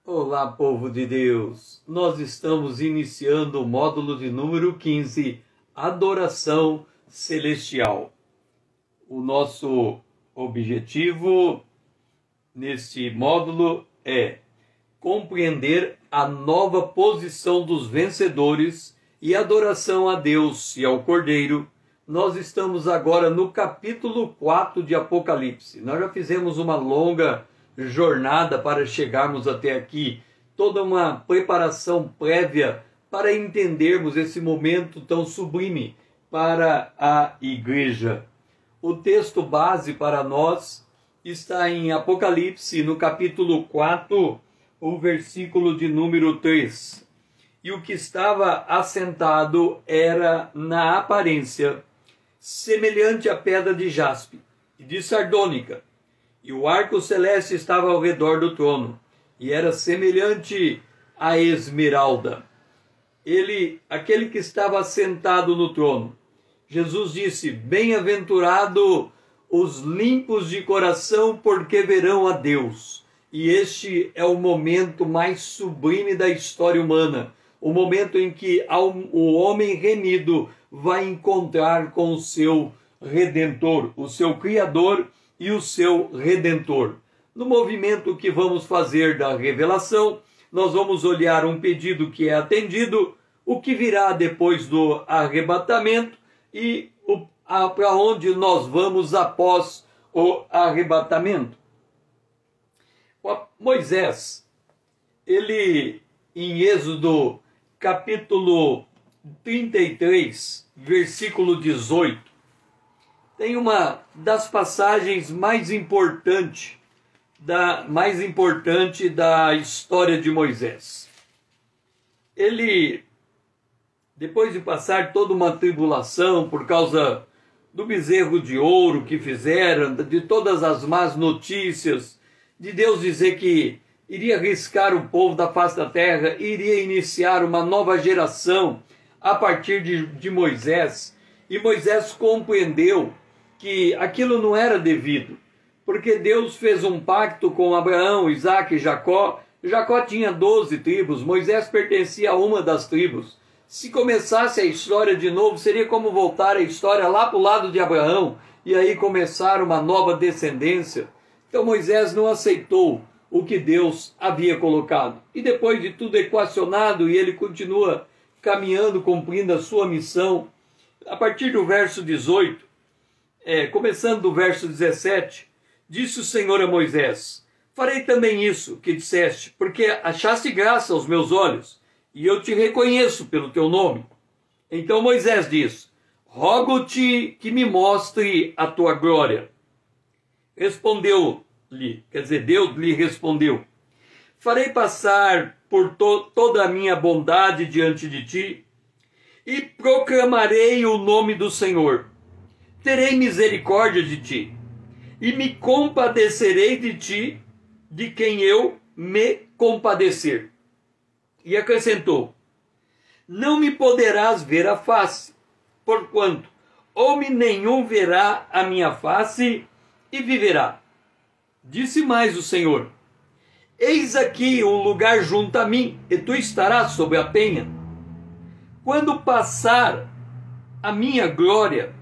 Olá, povo de Deus! Nós estamos iniciando o módulo de número 15, Adoração Celestial. O nosso objetivo neste módulo é compreender a nova posição dos vencedores e adoração a Deus e ao Cordeiro. Nós estamos agora no capítulo 4 de Apocalipse. Nós já fizemos uma longa jornada para chegarmos até aqui, toda uma preparação prévia para entendermos esse momento tão sublime para a igreja. O texto base para nós está em Apocalipse, no capítulo 4, o versículo de número 3. E o que estava assentado era, na aparência, semelhante à pedra de jaspe e de sardônica, e o arco celeste estava ao redor do trono, e era semelhante à esmeralda. Aquele que estava sentado no trono, Jesus disse: bem-aventurado os limpos de coração, porque verão a Deus. E este é o momento mais sublime da história humana, o momento em que o homem remido vai encontrar com o seu Redentor, o seu Criador e o seu Redentor. No movimento que vamos fazer da revelação, nós vamos olhar um pedido que é atendido, o que virá depois do arrebatamento e para onde nós vamos após o arrebatamento. Moisés, ele em Êxodo capítulo 33, versículo 18, tem uma das passagens mais importantes da história de Moisés. Ele, depois de passar toda uma tribulação por causa do bezerro de ouro que fizeram, de todas as más notícias, de Deus dizer que iria riscar o povo da face da terra, iria iniciar uma nova geração a partir de Moisés, e Moisés compreendeu que aquilo não era devido, porque Deus fez um pacto com Abraão, Isaque e Jacó. Jacó tinha 12 tribos, Moisés pertencia a uma das tribos. Se começasse a história de novo, seria como voltar a história lá para o lado de Abraão, e aí começar uma nova descendência. Então Moisés não aceitou o que Deus havia colocado. E depois de tudo equacionado, e ele continua caminhando, cumprindo a sua missão, a partir do verso 18, começando do verso 17, disse o Senhor a Moisés: farei também isso que disseste, porque achaste graça aos meus olhos, e eu te reconheço pelo teu nome. Então Moisés diz: rogo-te que me mostre a tua glória. Respondeu-lhe, quer dizer, Deus lhe respondeu: farei passar por toda a minha bondade diante de ti, e proclamarei o nome do Senhor. Terei misericórdia de ti, e me compadecerei de ti, de quem eu me compadecer. E acrescentou: não me poderás ver a face, porquanto homem nenhum verá a minha face e viverá. Disse mais o Senhor: eis aqui um lugar junto a mim, e tu estarás sobre a penha. Quando passar a minha glória,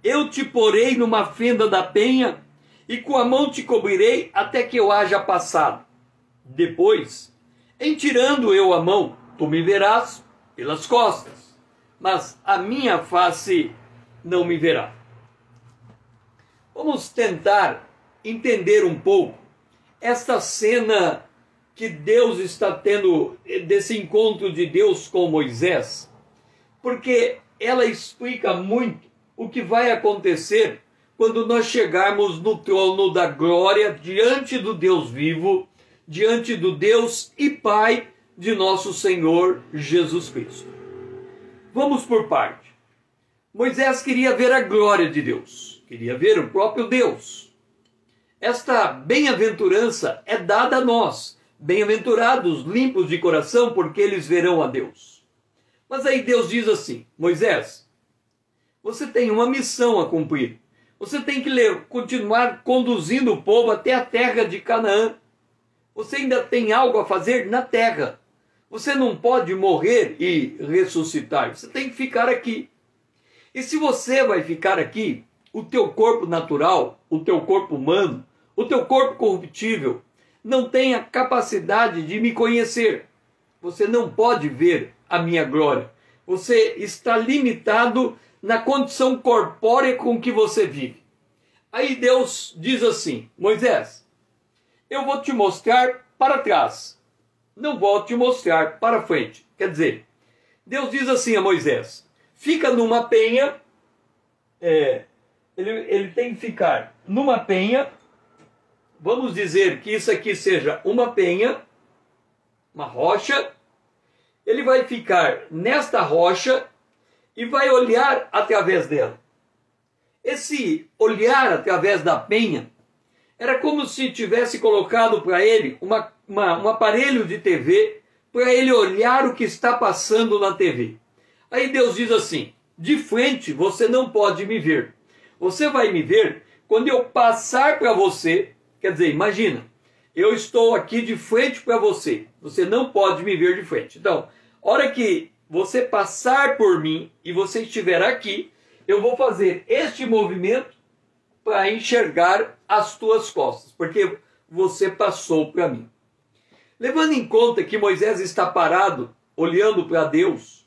eu te porei numa fenda da penha, e com a mão te cobrirei até que eu haja passado. Depois, em tirando eu a mão, tu me verás pelas costas, mas a minha face não me verá. Vamos tentar entender um pouco esta cena que Deus está tendo, desse encontro de Deus com Moisés, porque ela explica muito o que vai acontecer quando nós chegarmos no trono da glória, diante do Deus vivo, diante do Deus e Pai de nosso Senhor Jesus Cristo. Vamos por parte. Moisés queria ver a glória de Deus, queria ver o próprio Deus. Esta bem-aventurança é dada a nós, bem-aventurados limpos de coração, porque eles verão a Deus. Mas aí Deus diz assim: Moisés, você tem uma missão a cumprir. Você tem que continuar conduzindo o povo até a terra de Canaã. Você ainda tem algo a fazer na terra. Você não pode morrer e ressuscitar. Você tem que ficar aqui. E se você vai ficar aqui, o teu corpo natural, o teu corpo humano, o teu corpo corruptível, não tem a capacidade de me conhecer. Você não pode ver a minha glória. Você está limitado na condição corpórea com que você vive. Aí Deus diz assim: Moisés, eu vou te mostrar para trás, não vou te mostrar para frente. Quer dizer, Deus diz assim a Moisés: fica numa penha, ele tem que ficar numa penha, vamos dizer que isso aqui seja uma penha, uma rocha, ele vai ficar nesta rocha e vai olhar através dela. Esse olhar através da penha era como se tivesse colocado para ele um aparelho de TV para ele olhar o que está passando na TV. Aí Deus diz assim: de frente você não pode me ver. Você vai me ver quando eu passar para você. Quer dizer, imagina, eu estou aqui de frente para você. Você não pode me ver de frente. Então, a hora que você passar por mim e você estiver aqui, eu vou fazer este movimento para enxergar as tuas costas, porque você passou para mim. Levando em conta que Moisés está parado, olhando para Deus,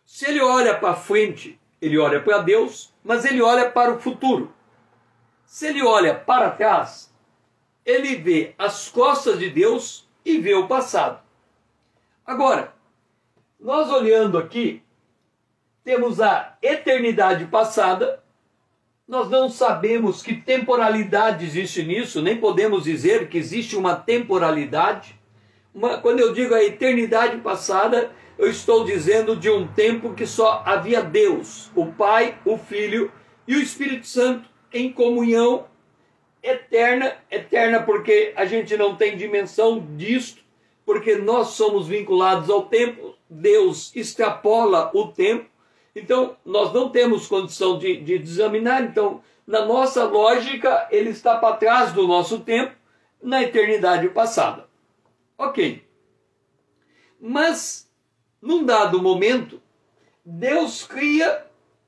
se ele olha para frente, ele olha para Deus, mas ele olha para o futuro. Se ele olha para trás, ele vê as costas de Deus e vê o passado. Agora, nós olhando aqui, temos a eternidade passada. Nós não sabemos que temporalidade existe nisso, nem podemos dizer que existe uma temporalidade. Quando eu digo a eternidade passada, eu estou dizendo de um tempo que só havia Deus, o Pai, o Filho e o Espírito Santo em comunhão eterna, eterna porque a gente não tem dimensão disto, porque nós somos vinculados ao tempo, Deus extrapola o tempo, então nós não temos condição de examinar, então na nossa lógica ele está para trás do nosso tempo, na eternidade passada. Ok. Mas, num dado momento, Deus cria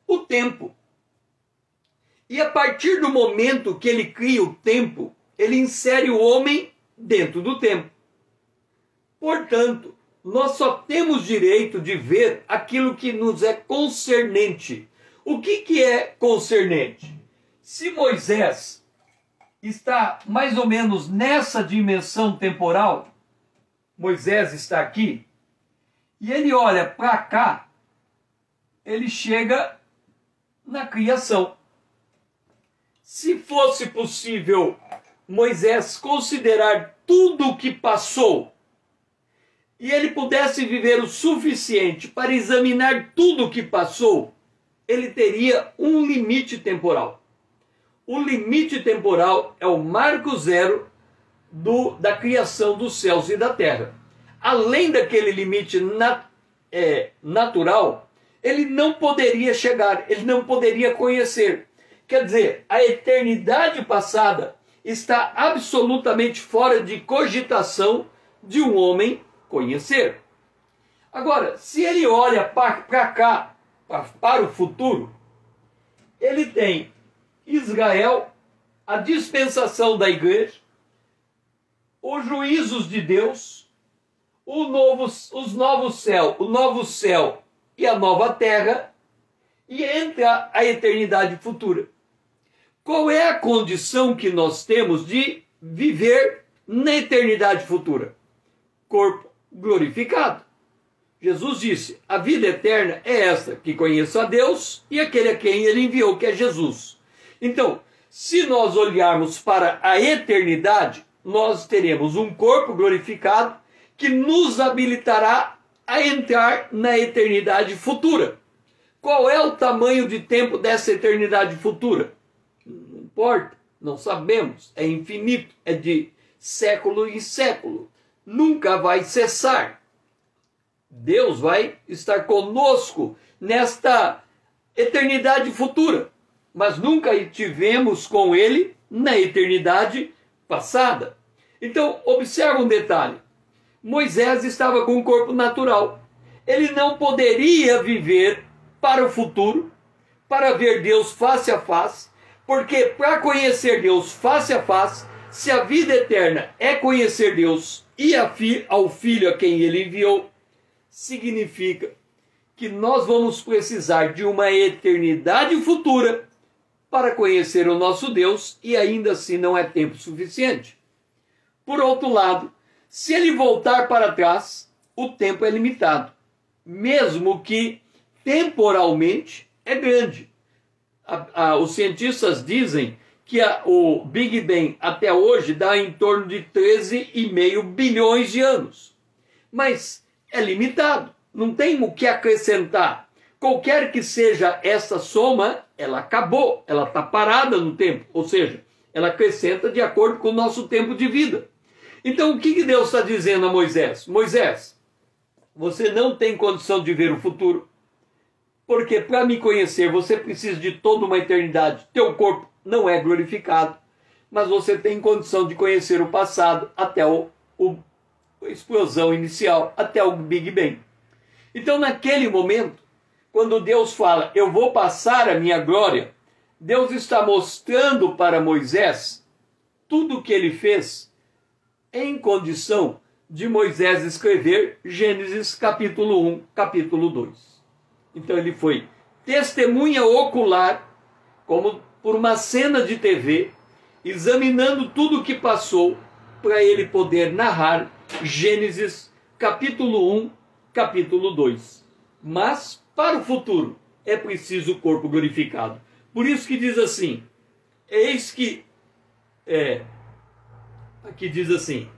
o tempo. E a partir do momento que ele cria o tempo, ele insere o homem dentro do tempo. Portanto, nós só temos direito de ver aquilo que nos é concernente. O que é concernente? Se Moisés está mais ou menos nessa dimensão temporal, Moisés está aqui, e ele olha para cá, ele chega na criação. Se fosse possível Moisés considerar tudo o que passou, e ele pudesse viver o suficiente para examinar tudo o que passou, ele teria um limite temporal. O limite temporal é o marco zero da criação dos céus e da terra. Além daquele limite natural, ele não poderia chegar, ele não poderia conhecer. Quer dizer, a eternidade passada está absolutamente fora de cogitação de um homem conhecer. Agora, se ele olha para cá, para o futuro, ele tem Israel, a dispensação da igreja, os juízos de Deus, o novo céu e a nova terra, e entra a eternidade futura. Qual é a condição que nós temos de viver na eternidade futura? Corpo glorificado. Jesus disse: a vida eterna é esta, que conheça a Deus e aquele a quem ele enviou, que é Jesus. Então, se nós olharmos para a eternidade, nós teremos um corpo glorificado que nos habilitará a entrar na eternidade futura. Qual é o tamanho de tempo dessa eternidade futura? Não importa, não sabemos, é infinito, é de século em século, nunca vai cessar. Deus vai estar conosco nesta eternidade futura, mas nunca estivemos com Ele na eternidade passada. Então, observa um detalhe. Moisés estava com um corpo natural. Ele não poderia viver para o futuro, para ver Deus face a face, porque para conhecer Deus face a face, se a vida eterna é conhecer Deus e ao Filho a quem ele enviou, significa que nós vamos precisar de uma eternidade futura para conhecer o nosso Deus, e ainda assim não é tempo suficiente. Por outro lado, se ele voltar para trás, o tempo é limitado, mesmo que temporalmente é grande. Os cientistas dizem que o Big Bang até hoje dá em torno de 13,5 bilhões de anos. Mas é limitado, não tem o que acrescentar. Qualquer que seja essa soma, ela acabou, ela está parada no tempo, ou seja, ela acrescenta de acordo com o nosso tempo de vida. Então o que Deus está dizendo a Moisés? Moisés, você não tem condição de ver o futuro, porque para me conhecer você precisa de toda uma eternidade. Teu corpo não é glorificado, mas você tem condição de conhecer o passado até a explosão inicial, até o Big Bang. Então naquele momento, quando Deus fala, eu vou passar a minha glória, Deus está mostrando para Moisés tudo o que ele fez em condição de Moisés escrever Gênesis capítulo 1, capítulo 2. Então ele foi testemunha ocular, como por uma cena de TV, examinando tudo o que passou para ele poder narrar Gênesis capítulo 1, capítulo 2. Mas para o futuro é preciso o corpo glorificado. Por isso que diz assim, aqui diz assim,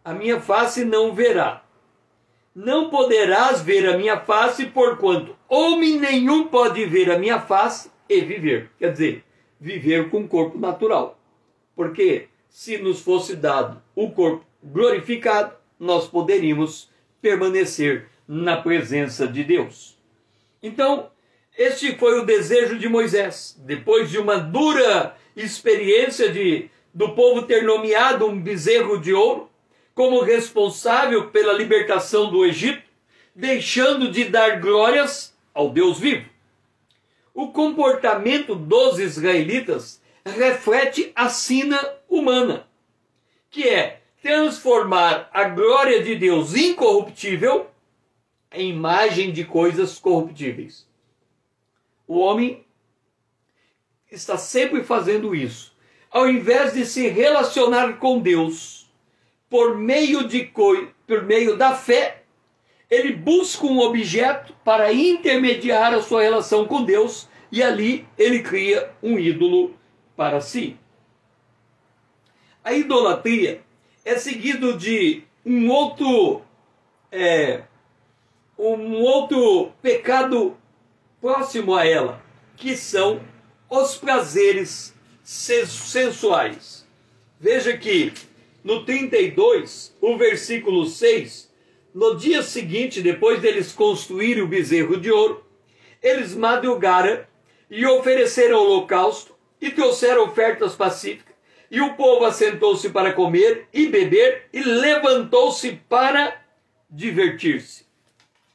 a minha face não verá. Não poderás ver a minha face, porquanto homem nenhum pode ver a minha face e viver. Quer dizer, viver com corpo natural. Porque se nos fosse dado o corpo glorificado, nós poderíamos permanecer na presença de Deus. Então, este foi o desejo de Moisés. Depois de uma dura experiência do povo ter nomeado um bezerro de ouro como responsável pela libertação do Egito, deixando de dar glórias ao Deus vivo. O comportamento dos israelitas reflete a sina humana, que é transformar a glória de Deus incorruptível em imagem de coisas corruptíveis. O homem está sempre fazendo isso. Ao invés de se relacionar com Deus por meio da fé, ele busca um objeto para intermediar a sua relação com Deus, e ali ele cria um ídolo para si. A idolatria é seguido de um outro pecado próximo a ela, que são os prazeres sensuais. Veja que no 32, o versículo 6, no dia seguinte, depois deles construírem o bezerro de ouro, eles madrugaram e ofereceram holocausto e trouxeram ofertas pacíficas, e o povo assentou-se para comer e beber e levantou-se para divertir-se.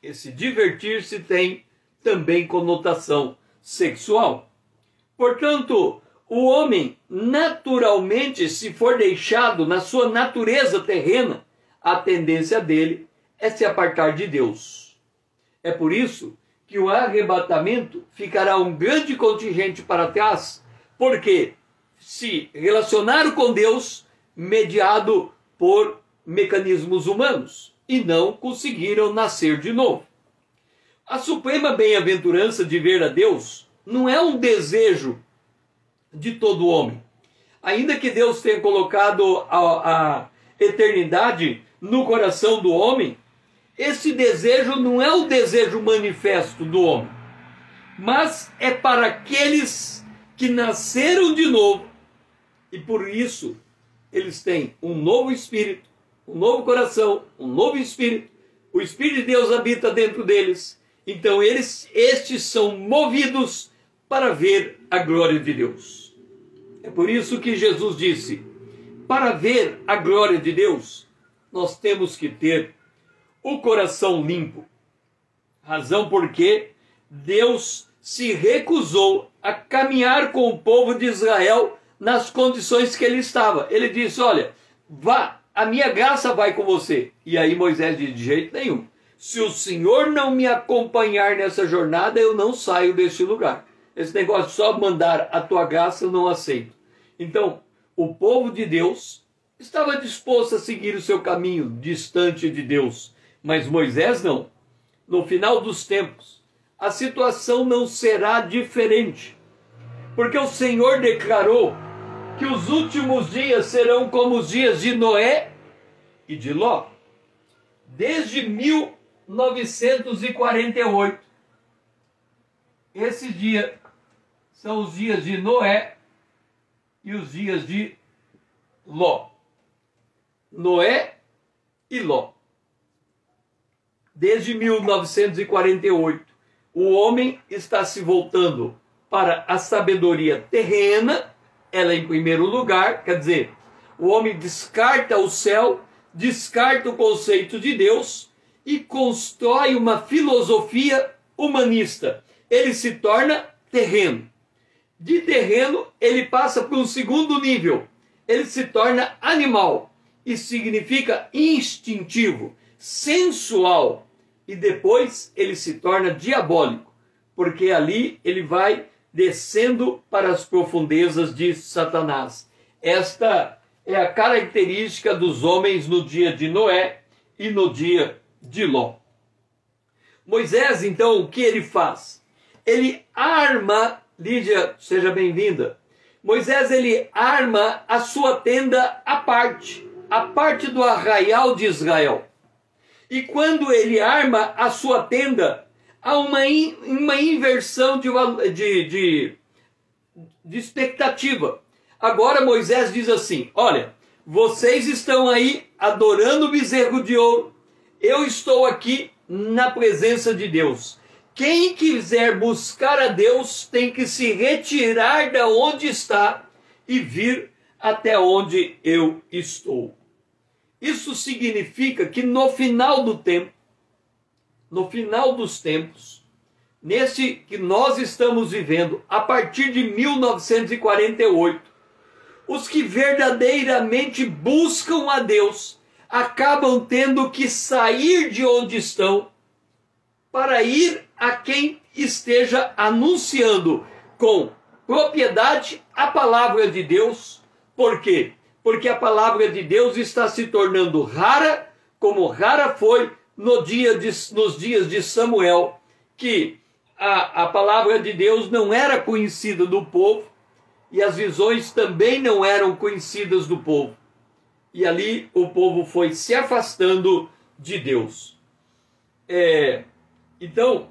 Esse divertir-se tem também conotação sexual. Portanto, o homem, naturalmente, se for deixado na sua natureza terrena, a tendência dele é se apartar de Deus. É por isso que o arrebatamento ficará um grande contingente para trás, porque se relacionaram com Deus mediado por mecanismos humanos e não conseguiram nascer de novo. A suprema bem-aventurança de ver a Deus não é um desejo de todo homem. Ainda que Deus tenha colocado a eternidade no coração do homem, esse desejo não é o desejo manifesto do homem, mas é para aqueles que nasceram de novo, e por isso eles têm um novo espírito, um novo coração, um novo espírito. O Espírito de Deus habita dentro deles. Então estes são movidos para ver a glória de Deus. É por isso que Jesus disse, para ver a glória de Deus, nós temos que ter o coração limpo. Razão porque Deus se recusou a caminhar com o povo de Israel nas condições que ele estava. Ele disse, olha, vá, a minha graça vai com você. E aí Moisés disse, de jeito nenhum. Se o Senhor não me acompanhar nessa jornada, eu não saio deste lugar. Esse negócio de só mandar a tua graça, eu não aceito. Então, o povo de Deus estava disposto a seguir o seu caminho distante de Deus. Mas Moisés não. No final dos tempos, a situação não será diferente. Porque o Senhor declarou que os últimos dias serão como os dias de Noé e de Ló. Desde 1948, esse dia são os dias de Noé e os dias de Ló. Noé e Ló. Desde 1948, o homem está se voltando para a sabedoria terrena, ela em primeiro lugar, quer dizer, o homem descarta o céu, descarta o conceito de Deus e constrói uma filosofia humanista. Ele se torna terreno. De terreno, ele passa para um segundo nível. Ele se torna animal. Isso significa instintivo, sensual. E depois ele se torna diabólico, porque ali ele vai descendo para as profundezas de Satanás. Esta é a característica dos homens no dia de Noé e no dia de Ló. Moisés, então, o que ele faz? Ele arma, Lídia, seja bem-vinda. Moisés, ele arma a sua tenda à parte do arraial de Israel. E quando ele arma a sua tenda, há uma inversão de expectativa. Agora Moisés diz assim, olha, vocês estão aí adorando o bezerro de ouro, eu estou aqui na presença de Deus. Quem quiser buscar a Deus tem que se retirar da onde está e vir até onde eu estou. Isso significa que no final do tempo, no final dos tempos, nesse que nós estamos vivendo, a partir de 1948, os que verdadeiramente buscam a Deus acabam tendo que sair de onde estão para ir a quem esteja anunciando com propriedade a palavra de Deus. Por quê? Porque a palavra de Deus está se tornando rara, como rara foi nos dias de Samuel, que a palavra de Deus não era conhecida do povo, e as visões também não eram conhecidas do povo. E ali o povo foi se afastando de Deus. Então,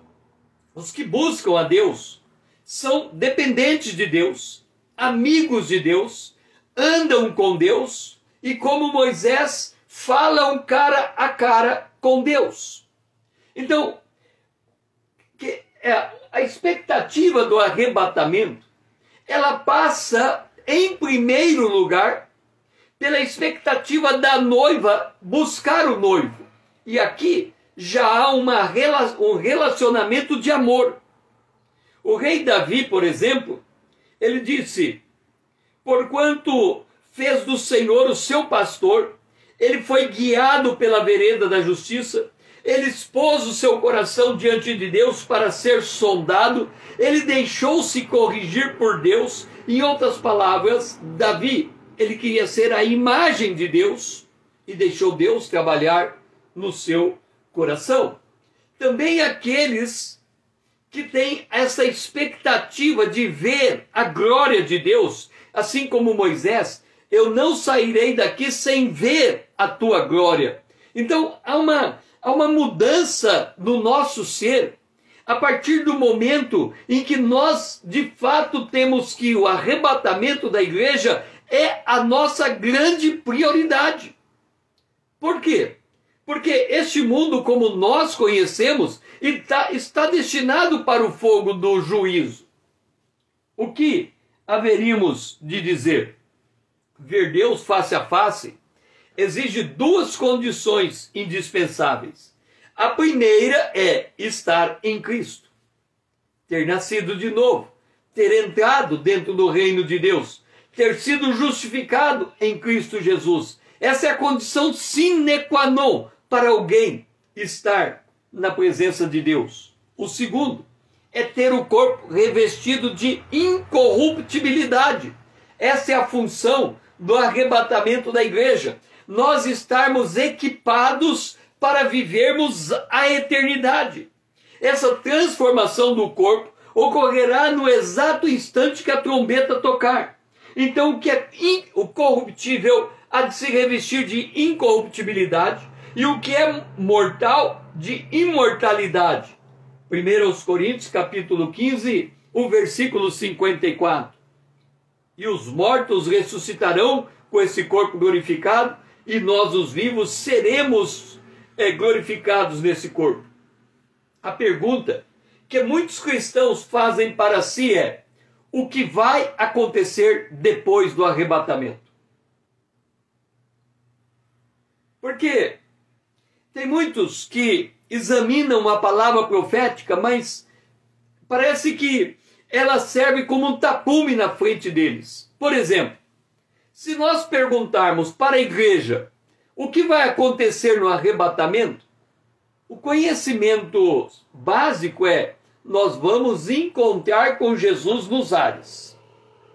os que buscam a Deus são dependentes de Deus, amigos de Deus, andam com Deus e, como Moisés, falam cara a cara com Deus. Então, a expectativa do arrebatamento, ela passa, em primeiro lugar, pela expectativa da noiva buscar o noivo. E aqui já há um relacionamento de amor. O rei Davi, por exemplo, ele disse, porquanto fez do Senhor o seu pastor, ele foi guiado pela vereda da justiça, ele expôs o seu coração diante de Deus para ser sondado, ele deixou-se corrigir por Deus. Em outras palavras, Davi, ele queria ser a imagem de Deus e deixou Deus trabalhar no seu coração. Também aqueles que têm essa expectativa de ver a glória de Deus, assim como Moisés, eu não sairei daqui sem ver a tua glória. Então há uma mudança no nosso ser, a partir do momento em que nós, de fato, temos que o arrebatamento da igreja é a nossa grande prioridade. Por quê? Porque este mundo, como nós conhecemos, está destinado para o fogo do juízo. O que haveríamos de dizer? ver Deus face a face, exige duas condições indispensáveis. A primeira é estar em Cristo, ter nascido de novo, ter entrado dentro do reino de Deus, ter sido justificado em Cristo Jesus. Essa é a condição sine qua non para alguém estar na presença de Deus. O segundo é ter o corpo revestido de incorruptibilidade. Essa é a função do arrebatamento da igreja. Nós estarmos equipados para vivermos a eternidade. Essa transformação do corpo ocorrerá no exato instante que a trombeta tocar. Então, o que é o corruptível há de se revestir de incorruptibilidade, e o que é mortal de imortalidade. 1 Coríntios capítulo 15, o versículo 54. E os mortos ressuscitarão com esse corpo glorificado, e nós, os vivos, seremos glorificados nesse corpo. A pergunta que muitos cristãos fazem para si é: o que vai acontecer depois do arrebatamento? Porque tem muitos que examinam a palavra profética, mas parece que ela serve como um tapume na frente deles. Por exemplo, se nós perguntarmos para a igreja o que vai acontecer no arrebatamento, o conhecimento básico é: nós vamos encontrar com Jesus nos ares.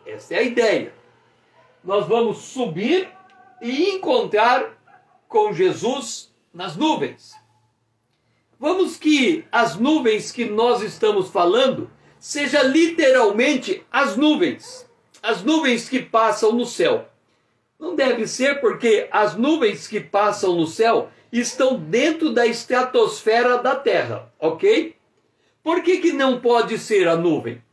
Essa é a ideia. Nós vamos subir e encontrar com Jesus nas nuvens. Vamos que as nuvens que nós estamos falando seja literalmente as nuvens que passam no céu. Não deve ser, porque as nuvens que passam no céu estão dentro da estratosfera da Terra, ok? Por que não pode ser a nuvem?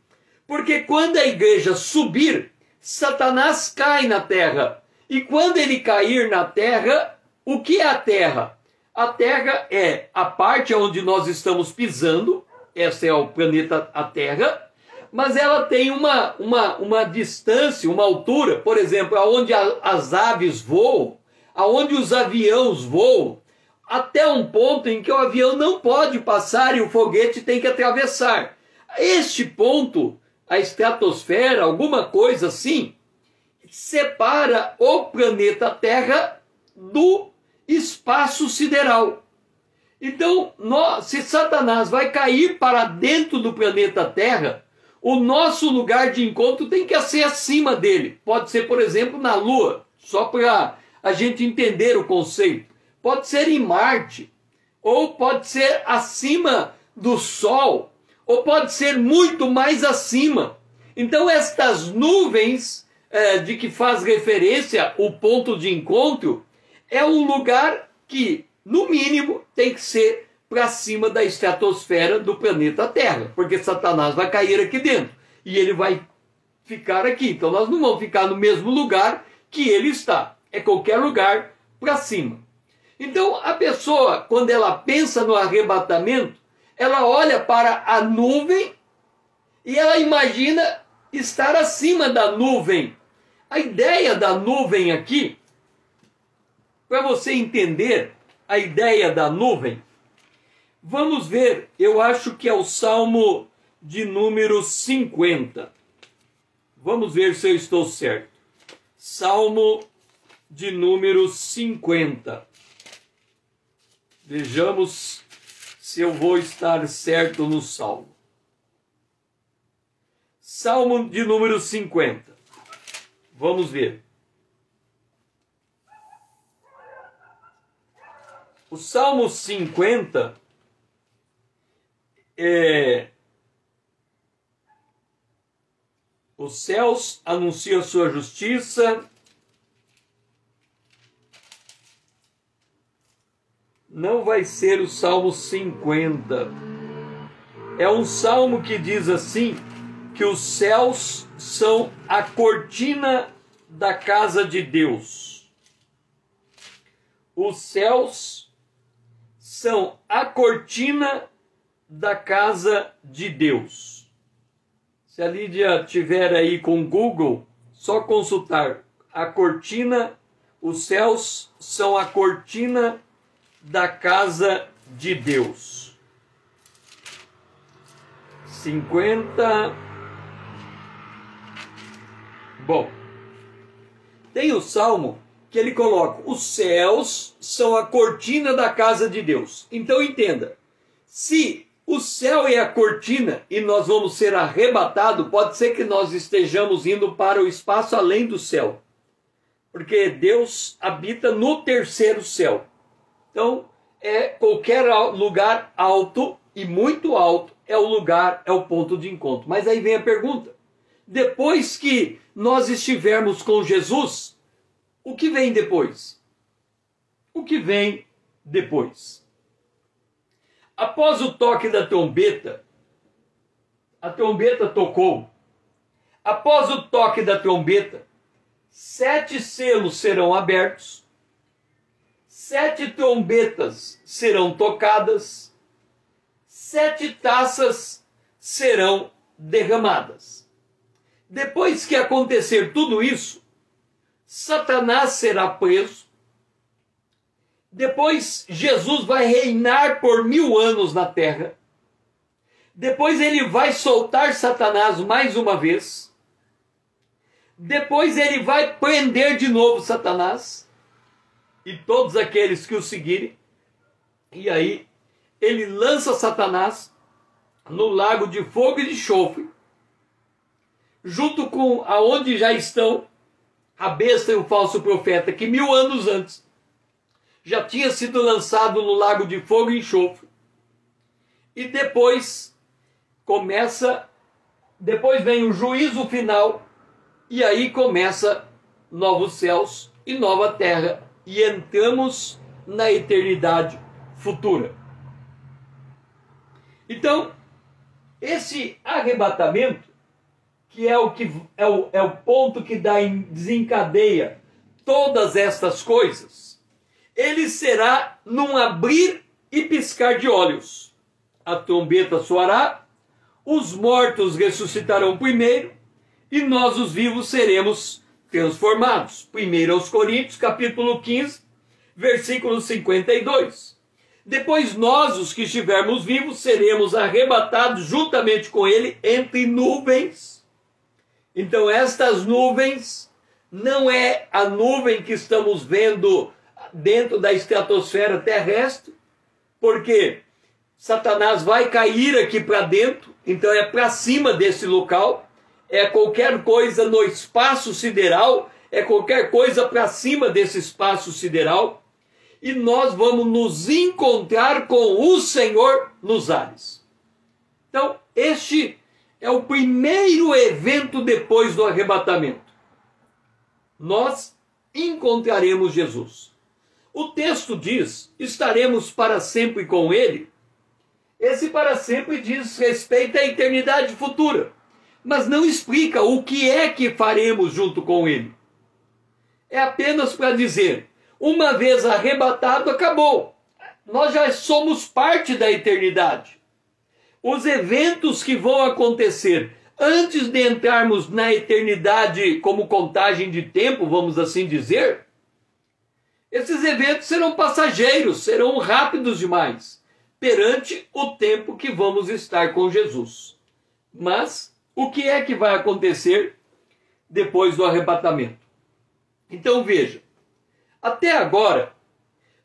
Porque quando a igreja subir, Satanás cai na terra. E quando ele cair na terra, o que é a terra? A terra é a parte onde nós estamos pisando, esse é o planeta a Terra, mas ela tem uma distância, uma altura, por exemplo, aonde as aves voam, aonde os aviões voam, até um ponto em que o avião não pode passar e o foguete tem que atravessar. Este ponto, a estratosfera, alguma coisa assim, separa o planeta Terra do espaço sideral. Então, se Satanás vai cair para dentro do planeta Terra, o nosso lugar de encontro tem que ser acima dele. Pode ser, por exemplo, na Lua, só para a gente entender o conceito. Pode ser em Marte, ou pode ser acima do Sol, ou pode ser muito mais acima. Então, estas nuvens de que faz referência o ponto de encontro, é um lugar que, no mínimo, tem que ser para cima da estratosfera do planeta Terra, porque Satanás vai cair aqui dentro, e ele vai ficar aqui. Então, nós não vamos ficar no mesmo lugar que ele está. É qualquer lugar para cima. Então, a pessoa, quando ela pensa no arrebatamento, ela olha para a nuvem e ela imagina estar acima da nuvem. A ideia da nuvem aqui, para você entender a ideia da nuvem, vamos ver, eu acho que é o Salmo de número 50. Vamos ver se eu estou certo. Salmo de número 50. Vejamos se eu vou estar certo no Salmo. Salmo de número 50. Vamos ver. O Salmo 50 os céus anunciam a sua justiça. Não vai ser o Salmo 50. É um salmo que diz assim, que os céus são a cortina da casa de Deus. Os céus são a cortina da casa de Deus. Se a Lídia tiver aí com o Google, só consultar a cortina, os céus são a cortina da casa de Deus. 50. Bom, tem o Salmo que ele coloca: os céus são a cortina da casa de Deus. Então entenda, se o céu é a cortina e nós vamos ser arrebatados, pode ser que nós estejamos indo para o espaço além do céu, porque Deus habita no terceiro céu. Então, qualquer lugar alto e muito alto é o lugar, é o ponto de encontro. Mas aí vem a pergunta: depois que nós estivermos com Jesus, o que vem depois? O que vem depois? Após o toque da trombeta, a trombeta tocou. Após o toque da trombeta, 7 selos serão abertos, 7 trombetas serão tocadas, 7 taças serão derramadas. Depois que acontecer tudo isso, Satanás será preso. Depois Jesus vai reinar por 1000 anos na terra. Depois ele vai soltar Satanás mais uma vez. Depois ele vai prender de novo Satanás e todos aqueles que o seguirem. E aí ele lança Satanás no lago de fogo e de enxofre, junto com aonde já estão a besta e o falso profeta, que 1000 anos antes já tinha sido lançado no lago de fogo e enxofre. E depois vem o juízo final, e aí começa novos céus e nova terra, e entramos na eternidade futura. Então, esse arrebatamento, que é o ponto que desencadeia todas estas coisas, ele será num abrir e piscar de olhos. A trombeta soará, os mortos ressuscitarão primeiro, e nós os vivos seremos transformados. 1 aos Coríntios, capítulo 15, versículo 52. Depois nós, os que estivermos vivos, seremos arrebatados juntamente com ele entre nuvens. Então estas nuvens não é a nuvem que estamos vendo dentro da estratosfera terrestre, porque Satanás vai cair aqui para dentro, então é para cima desse local, é qualquer coisa no espaço sideral, é qualquer coisa para cima desse espaço sideral, e nós vamos nos encontrar com o Senhor nos ares. Então, este é o primeiro evento depois do arrebatamento. Nós encontraremos Jesus. O texto diz: estaremos para sempre com ele. Esse para sempre diz respeito à eternidade futura, mas não explica o que é que faremos junto com ele. É apenas para dizer: uma vez arrebatado, acabou. Nós já somos parte da eternidade. Os eventos que vão acontecer antes de entrarmos na eternidade como contagem de tempo, vamos assim dizer, esses eventos serão passageiros, serão rápidos demais, perante o tempo que vamos estar com Jesus. Mas o que é que vai acontecer depois do arrebatamento? Então veja, até agora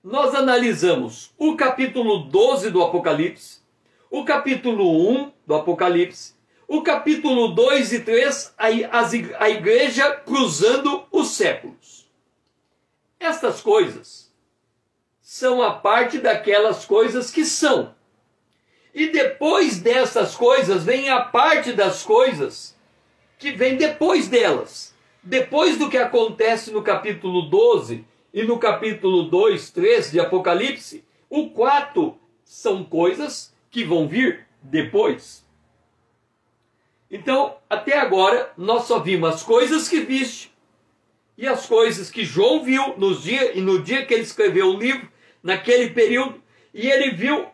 nós analisamos o capítulo 12 do Apocalipse, o capítulo 1 do Apocalipse, o capítulo 2 e 3, a igreja cruzando os séculos. Estas coisas são a parte daquelas coisas que são. E depois dessas coisas vem a parte das coisas que vem depois delas. Depois do que acontece no capítulo 12 e no capítulo 2, 3 de Apocalipse, o 4 são coisas que vão vir depois. Então, até agora, nós só vimos as coisas que viste e as coisas que João viu no dia que ele escreveu o livro, naquele período, e ele viu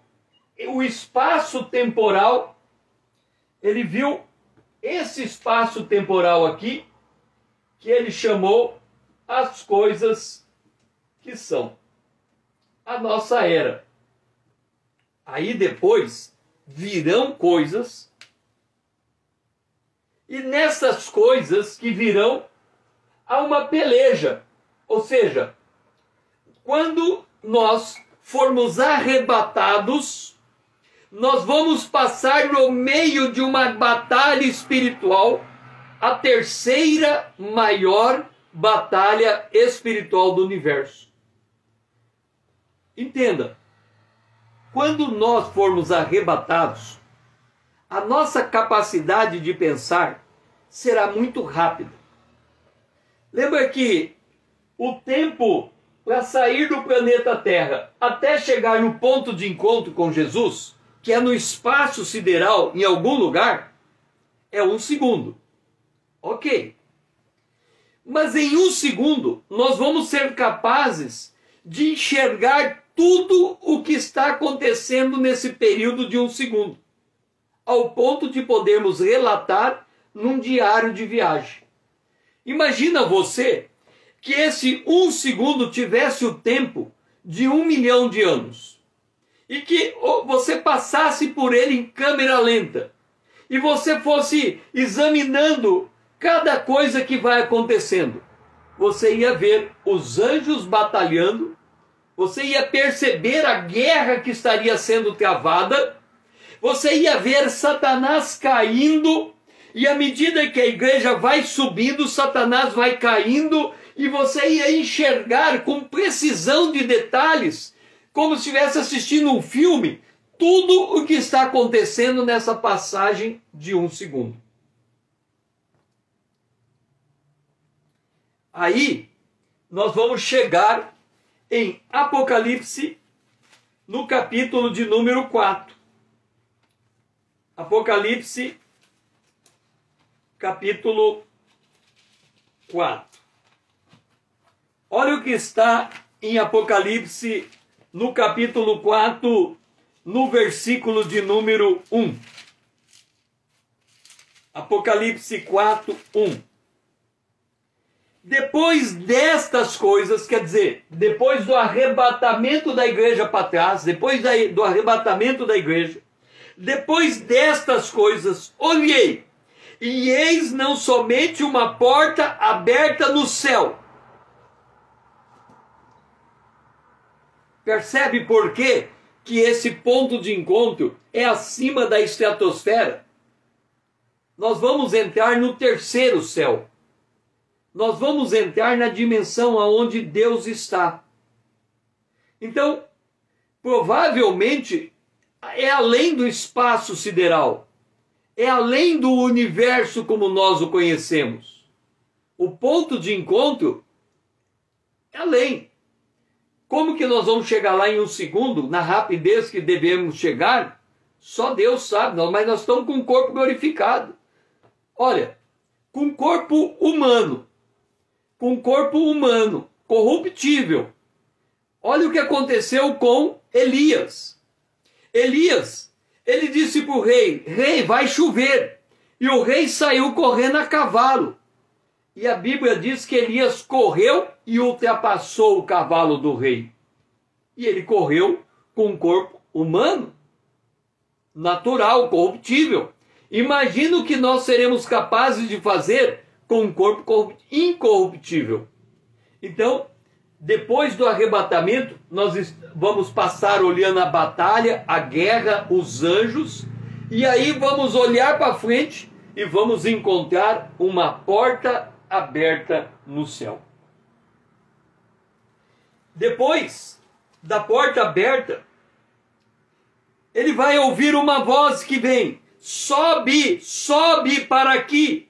o espaço temporal, ele viu esse espaço temporal aqui, que ele chamou as coisas que são a nossa era. Aí depois virão coisas, e nessas coisas que virão há uma peleja. Ou seja, quando nós formos arrebatados, nós vamos passar no meio de uma batalha espiritual, a terceira maior batalha espiritual do universo. Entenda, quando nós formos arrebatados, a nossa capacidade de pensar será muito rápida. Lembra que o tempo para sair do planeta Terra até chegar no ponto de encontro com Jesus, que é no espaço sideral, em algum lugar, é 1 segundo. Ok. Mas em 1 segundo, nós vamos ser capazes de enxergar tudo o que está acontecendo nesse período de 1 segundo, ao ponto de podermos relatar num diário de viagem. Imagina você que esse 1 segundo tivesse o tempo de 1 milhão de anos, e que você passasse por ele em câmera lenta, e você fosse examinando cada coisa que vai acontecendo. Você ia ver os anjos batalhando, você ia perceber a guerra que estaria sendo travada, você ia ver Satanás caindo, e à medida que a igreja vai subindo, Satanás vai caindo, e você ia enxergar com precisão de detalhes, como se estivesse assistindo um filme, tudo o que está acontecendo nessa passagem de 1 segundo. Aí, nós vamos chegar em Apocalipse, no capítulo de número 4. Apocalipse, capítulo 4. Olha o que está em Apocalipse, no capítulo 4, no versículo de número 1. Apocalipse 4, 1. Depois destas coisas, quer dizer, depois do arrebatamento da igreja para trás, depois do arrebatamento da igreja, depois destas coisas, olhei, e eis não somente uma porta aberta no céu. Percebe por quê que esse ponto de encontro é acima da estratosfera? Nós vamos entrar no terceiro céu. Nós vamos entrar na dimensão aonde Deus está. Então, provavelmente, é além do espaço sideral. É além do universo como nós o conhecemos. O ponto de encontro é além. Como que nós vamos chegar lá em 1 segundo, na rapidez que devemos chegar? Só Deus sabe, mas nós estamos com o corpo glorificado. Olha, com corpo humano, corruptível. Olha o que aconteceu com Elias. Elias, ele disse para o rei, rei, vai chover. E o rei saiu correndo a cavalo. E a Bíblia diz que Elias correu e ultrapassou o cavalo do rei. E ele correu com um corpo humano, natural, corruptível. Imagina o que nós seremos capazes de fazer com um corpo incorruptível. Então, depois do arrebatamento, nós vamos passar olhando a batalha, a guerra, os anjos, e aí vamos olhar para frente e vamos encontrar uma porta aberta no céu. Depois da porta aberta, ele vai ouvir uma voz que vem, sobe, sobe para aqui,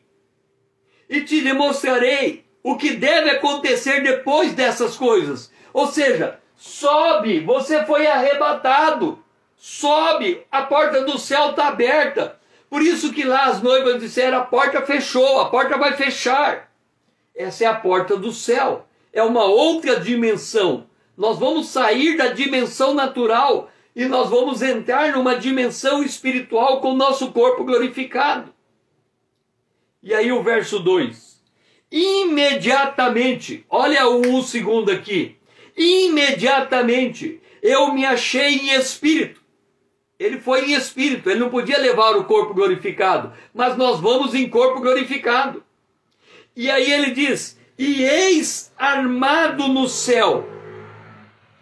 e te demonstrarei o que deve acontecer depois dessas coisas. Ou seja, sobe, você foi arrebatado, sobe, a porta do céu está aberta. Por isso que lá as noivas disseram, a porta fechou, a porta vai fechar. Essa é a porta do céu, é uma outra dimensão. Nós vamos sair da dimensão natural e nós vamos entrar numa dimensão espiritual com o nosso corpo glorificado. E aí o verso 2. imediatamente, olha o segundo aqui, imediatamente eu me achei em espírito. Ele foi em espírito, ele não podia levar o corpo glorificado, mas nós vamos em corpo glorificado. E aí ele diz, e eis armado no céu,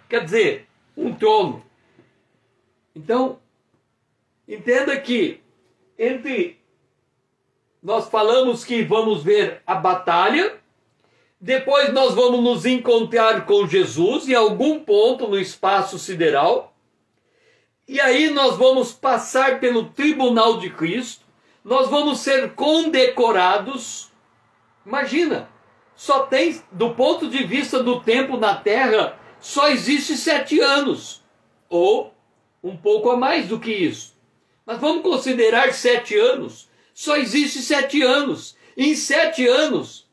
quer dizer, um trono. Então, entenda que nós falamos que vamos ver a batalha, depois nós vamos nos encontrar com Jesus em algum ponto no espaço sideral, e aí nós vamos passar pelo tribunal de Cristo, nós vamos ser condecorados. Imagina, só tem, do ponto de vista do tempo na Terra, só existe 7 anos, ou um pouco a mais do que isso. Mas vamos considerar 7 anos, só existe 7 anos. Em 7 anos,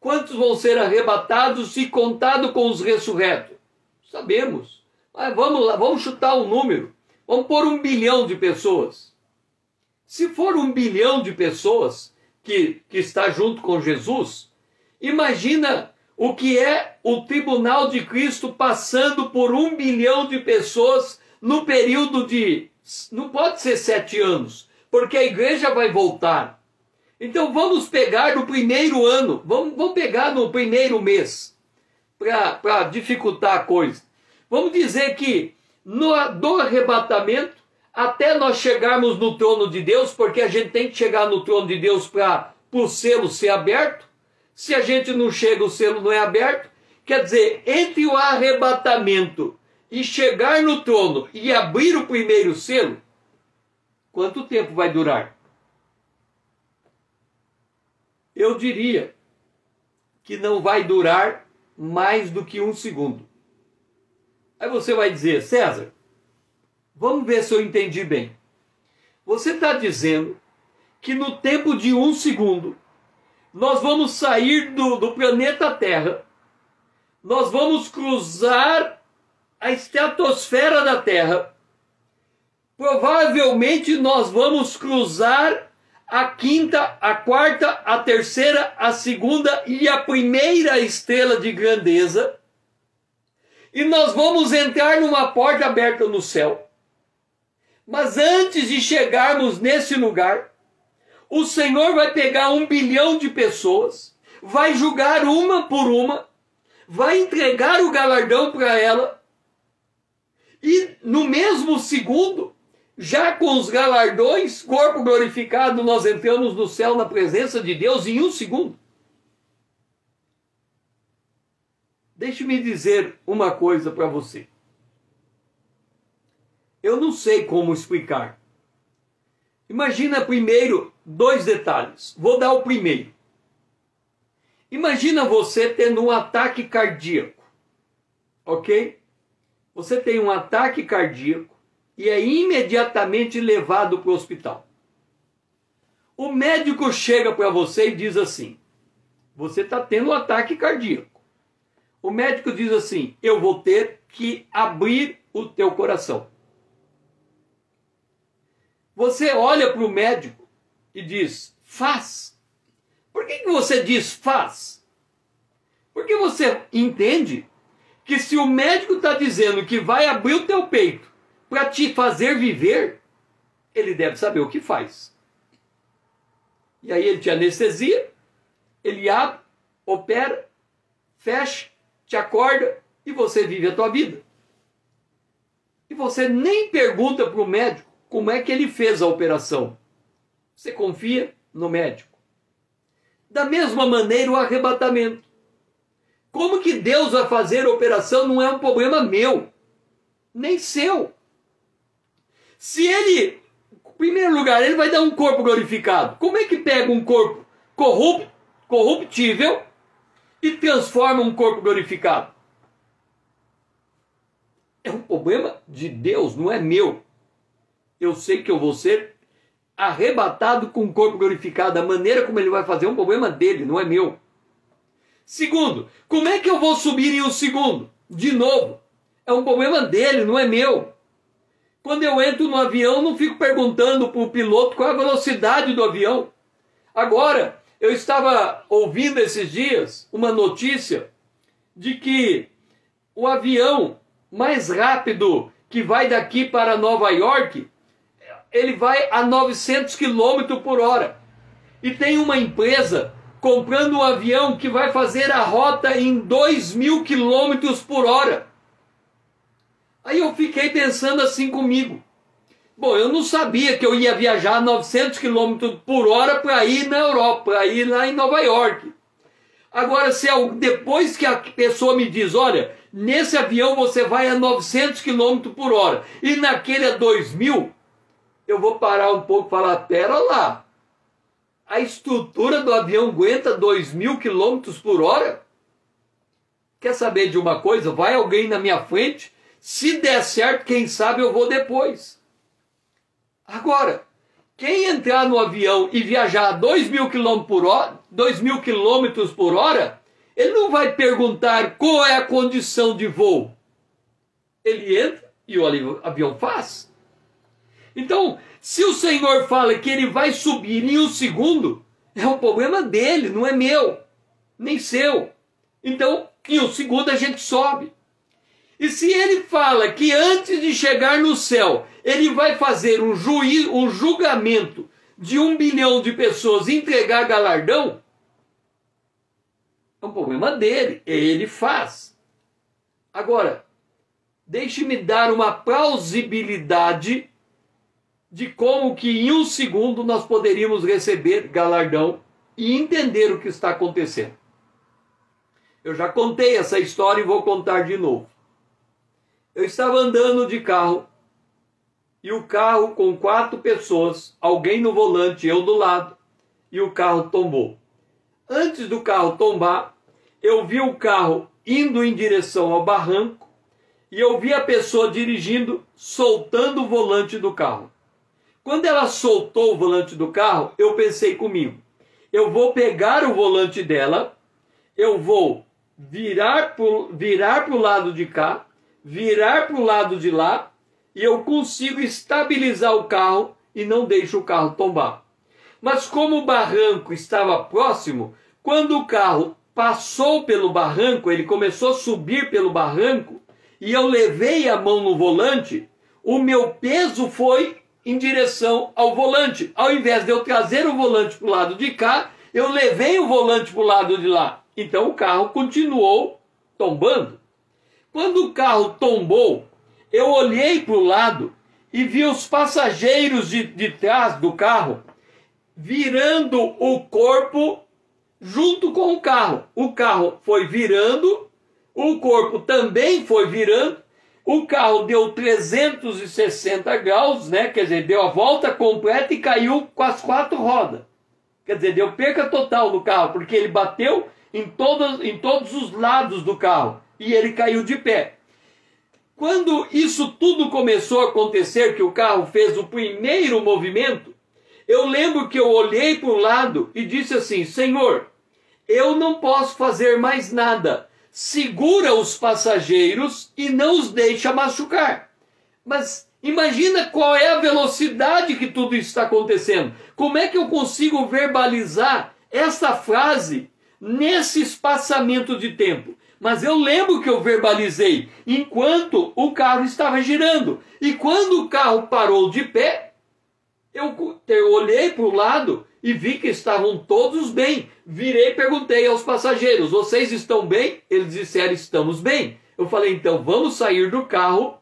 quantos vão ser arrebatados e contados com os ressurretos? Sabemos, mas vamos lá, vamos chutar um número. Vamos pôr 1 bilhão de pessoas. Se for 1 bilhão de pessoas que está junto com Jesus, imagina o que é o tribunal de Cristo passando por 1 bilhão de pessoas no período de... Não pode ser 7 anos, porque a igreja vai voltar. Então vamos pegar no primeiro ano, vamos pegar no primeiro mês, para dificultar a coisa. Vamos dizer que do arrebatamento até nós chegarmos no trono de Deus, porque a gente tem que chegar no trono de Deus para o selo ser aberto. Se a gente não chega, o selo não é aberto. Quer dizer, entre o arrebatamento e chegar no trono e abrir o primeiro selo, quanto tempo vai durar? Eu diria que não vai durar mais do que 1 segundo. Aí você vai dizer, César, vamos ver se eu entendi bem. Você está dizendo que no tempo de 1 segundo, nós vamos sair do planeta Terra, nós vamos cruzar a estratosfera da Terra, provavelmente nós vamos cruzar a quinta, a quarta, a terceira, a segunda e a primeira estrela de grandeza, e nós vamos entrar numa porta aberta no céu. Mas antes de chegarmos nesse lugar, o Senhor vai pegar 1 bilhão de pessoas, vai julgar uma por uma, vai entregar o galardão para ela, e no mesmo segundo, já com os galardões, corpo glorificado, nós entramos no céu na presença de Deus em 1 segundo. Deixe-me dizer uma coisa para você. Eu não sei como explicar. Imagina primeiro 2 detalhes. Vou dar o primeiro. Imagina você tendo um ataque cardíaco. Ok? Você tem um ataque cardíaco e é imediatamente levado para o hospital. O médico chega para você e diz assim, você está tendo um ataque cardíaco. O médico diz assim, eu vou ter que abrir o teu coração. Você olha para o médico e diz, faz. Por que você diz faz? Porque você entende que se o médico está dizendo que vai abrir o teu peito para te fazer viver, ele deve saber o que faz. E aí ele te anestesia, ele abre, opera, fecha, te acorda e você vive a tua vida. E você nem pergunta para o médico como é que ele fez a operação. Você confia no médico. Da mesma maneira o arrebatamento. Como que Deus vai fazer a operação não é um problema meu, nem seu. Se ele, em primeiro lugar, ele vai dar um corpo glorificado. Como é que pega um corpo corruptível e transforma um corpo glorificado? É um problema de Deus, não é meu. Eu sei que eu vou ser arrebatado com um corpo glorificado. A maneira como ele vai fazer é um problema dele, não é meu. Segundo, como é que eu vou subir em 1 segundo? De novo, é um problema dele, não é meu. Quando eu entro no avião, não fico perguntando para o piloto qual é a velocidade do avião. Agora, Eu estava ouvindo esses dias uma notícia de que o avião mais rápido que vai daqui para Nova York, ele vai a 900 km por hora. E tem uma empresa comprando um avião que vai fazer a rota em 2.000 km por hora. Aí eu fiquei pensando assim comigo. Bom, eu não sabia que eu ia viajar a 900 km por hora para ir na Europa, para ir lá em Nova York. Agora, depois que a pessoa me diz, olha, nesse avião você vai a 900 km por hora e naquele a 2.000, eu vou parar um pouco e falar, pera lá, a estrutura do avião aguenta 2.000 km por hora? Quer saber de uma coisa? Vai alguém na minha frente, se der certo, quem sabe eu vou depois. Agora, quem entrar no avião e viajar a 2.000 km por hora, 2.000 km por hora, ele não vai perguntar qual é a condição de voo. Ele entra e o avião faz. Então, se o Senhor fala que ele vai subir em 1 segundo, é um problema dele, não é meu, nem seu. Então, em 1 segundo a gente sobe. E se ele fala que antes de chegar no céu, ele vai fazer um julgamento de 1 bilhão de pessoas e entregar galardão, é um problema dele, ele faz. Agora, deixe-me dar uma plausibilidade de como que em 1 segundo nós poderíamos receber galardão e entender o que está acontecendo. Eu já contei essa história e vou contar de novo. Eu estava andando de carro, e o carro com 4 pessoas, alguém no volante, eu do lado, e o carro tombou. Antes do carro tombar, eu vi o carro indo em direção ao barranco, e eu vi a pessoa dirigindo, soltando o volante do carro. Quando ela soltou o volante do carro, eu pensei comigo, eu vou pegar o volante dela, eu vou virar para o lado de cá, virar para o lado de lá, e eu consigo estabilizar o carro e não deixo o carro tombar. Mas como o barranco estava próximo, quando o carro passou pelo barranco, ele começou a subir pelo barranco, e eu levei a mão no volante, o meu peso foi em direção ao volante. Ao invés de eu trazer o volante para o lado de cá, eu levei o volante para o lado de lá. Então o carro continuou tombando. Quando o carro tombou, eu olhei para o lado e vi os passageiros de trás do carro virando o corpo junto com o carro. O carro foi virando, o corpo também foi virando, o carro deu 360 graus, né? Quer dizer, deu a volta completa e caiu com as 4 rodas. Quer dizer, deu perca total do carro, porque ele bateu em todos os lados do carro. E ele caiu de pé. Quando isso tudo começou a acontecer, que o carro fez o primeiro movimento, eu lembro que eu olhei para o lado e disse assim, Senhor, eu não posso fazer mais nada. Segura os passageiros e não os deixa machucar. Mas imagina qual é a velocidade que tudo está acontecendo. Como é que eu consigo verbalizar essa frase nesse espaçamento de tempo? Mas eu lembro que eu verbalizei enquanto o carro estava girando. E quando o carro parou de pé, eu olhei para o lado e vi que estavam todos bem. Virei e perguntei aos passageiros, vocês estão bem? Eles disseram, estamos bem. Eu falei, então vamos sair do carro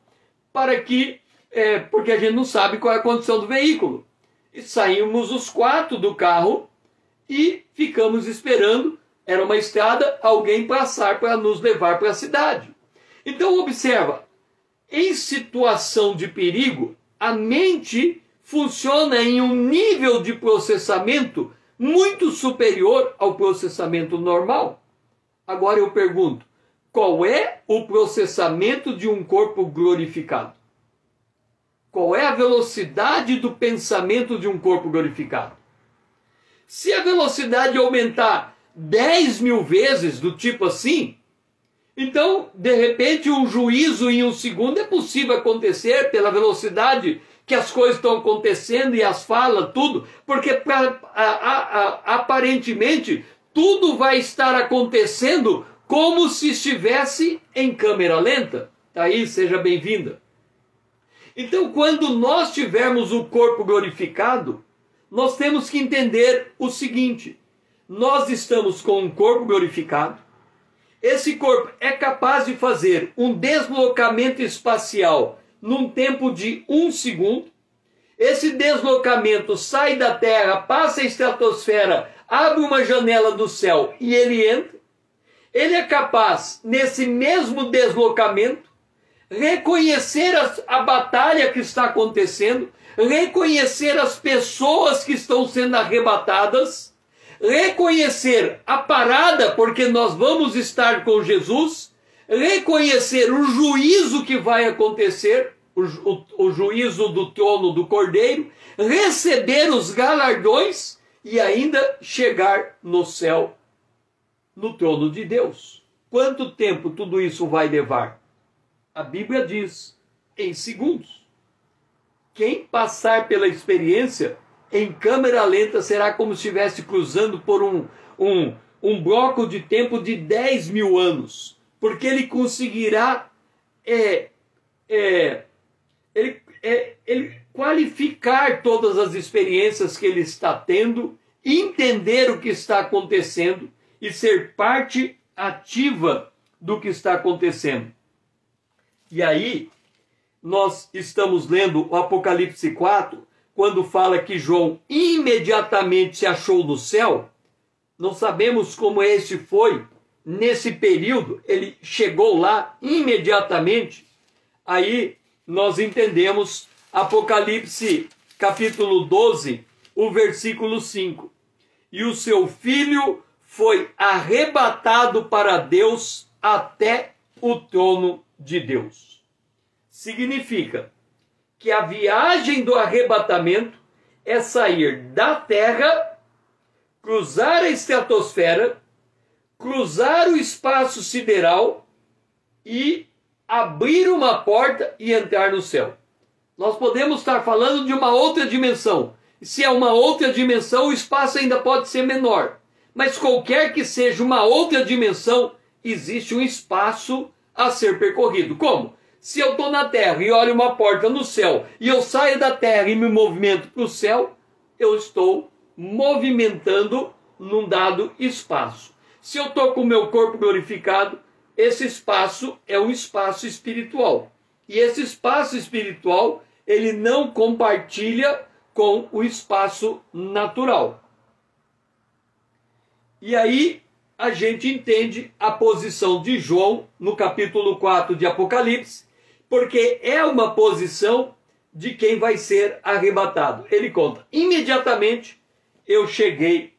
porque a gente não sabe qual é a condição do veículo. E saímos os 4 do carro e ficamos esperando. Era uma estrada, alguém passar para nos levar para a cidade. Então observa, em situação de perigo, a mente funciona em um nível de processamento muito superior ao processamento normal. Agora eu pergunto, qual é o processamento de um corpo glorificado? Qual é a velocidade do pensamento de um corpo glorificado? Se a velocidade aumentar 10.000 vezes, do tipo assim, Então, de repente, um juízo em um segundo é possível acontecer pela velocidade que as coisas estão acontecendo e as falas, tudo, porque aparentemente tudo vai estar acontecendo como se estivesse em câmera lenta. Tá aí, seja bem-vinda. Então, quando nós tivermos o corpo glorificado, nós temos que entender o seguinte: nós estamos com um corpo glorificado. Esse corpo é capaz de fazer um deslocamento espacial num tempo de 1 segundo. Esse deslocamento sai da Terra, passa a estratosfera, abre uma janela do céu e ele entra. Ele é capaz, nesse mesmo deslocamento, reconhecer a batalha que está acontecendo, reconhecer as pessoas que estão sendo arrebatadas, reconhecer a parada, porque nós vamos estar com Jesus, reconhecer o juízo que vai acontecer, o juízo do trono do Cordeiro, receber os galardões e ainda chegar no céu, no trono de Deus. Quanto tempo tudo isso vai levar? A Bíblia diz, em segundos. Quem passar pela experiência em câmera lenta será como se estivesse cruzando por um bloco de tempo de 10 mil anos, porque ele conseguirá ele qualificar todas as experiências que ele está tendo, entender o que está acontecendo e ser parte ativa do que está acontecendo. E aí, nós estamos lendo o Apocalipse 4, quando fala que João imediatamente se achou no céu. Não sabemos como este foi nesse período, ele chegou lá imediatamente. Aí nós entendemos Apocalipse capítulo 12, o versículo 5. E o seu filho foi arrebatado para Deus até o trono de Deus. Significa que a viagem do arrebatamento é sair da terra, cruzar a estratosfera, cruzar o espaço sideral e abrir uma porta e entrar no céu. Nós podemos estar falando de uma outra dimensão. Se é uma outra dimensão, o espaço ainda pode ser menor. Mas qualquer que seja uma outra dimensão, existe um espaço a ser percorrido. Como? Se eu estou na terra e olho uma porta no céu, e eu saio da terra e me movimento para o céu, eu estou movimentando num dado espaço. Se eu estou com o meu corpo glorificado, esse espaço é um espaço espiritual. E esse espaço espiritual, ele não compartilha com o espaço natural. E aí a gente entende a posição de João no capítulo 4 de Apocalipse, porque é uma posição de quem vai ser arrebatado. Ele conta, imediatamente eu cheguei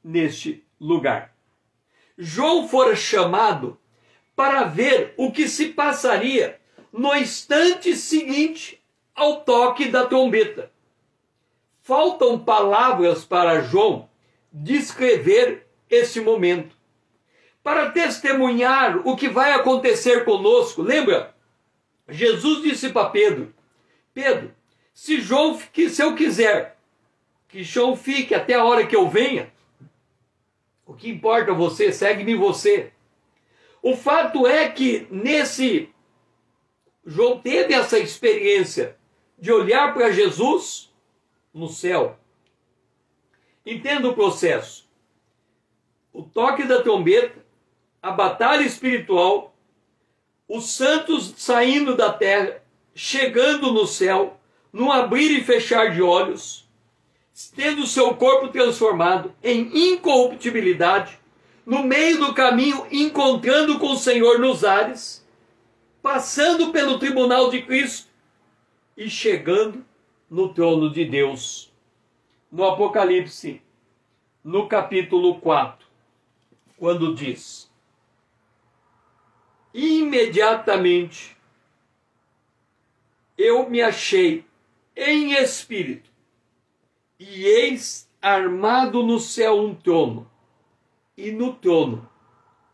neste lugar. João fora chamado para ver o que se passaria no instante seguinte ao toque da trombeta. Faltam palavras para João descrever esse momento, para testemunhar o que vai acontecer conosco. Lembra? Jesus disse para Pedro, Pedro, se eu quiser que João fique até a hora que eu venha, o que importa você, segue-me você. O fato é que João teve essa experiência de olhar para Jesus no céu. Entenda o processo. O toque da trombeta, a batalha espiritual, os santos saindo da terra, chegando no céu, num abrir e fechar de olhos, tendo seu corpo transformado em incorruptibilidade, no meio do caminho encontrando com o Senhor nos ares, passando pelo tribunal de Cristo e chegando no trono de Deus. No Apocalipse, no capítulo 4, quando diz: imediatamente eu me achei em espírito, e eis armado no céu um trono, e no trono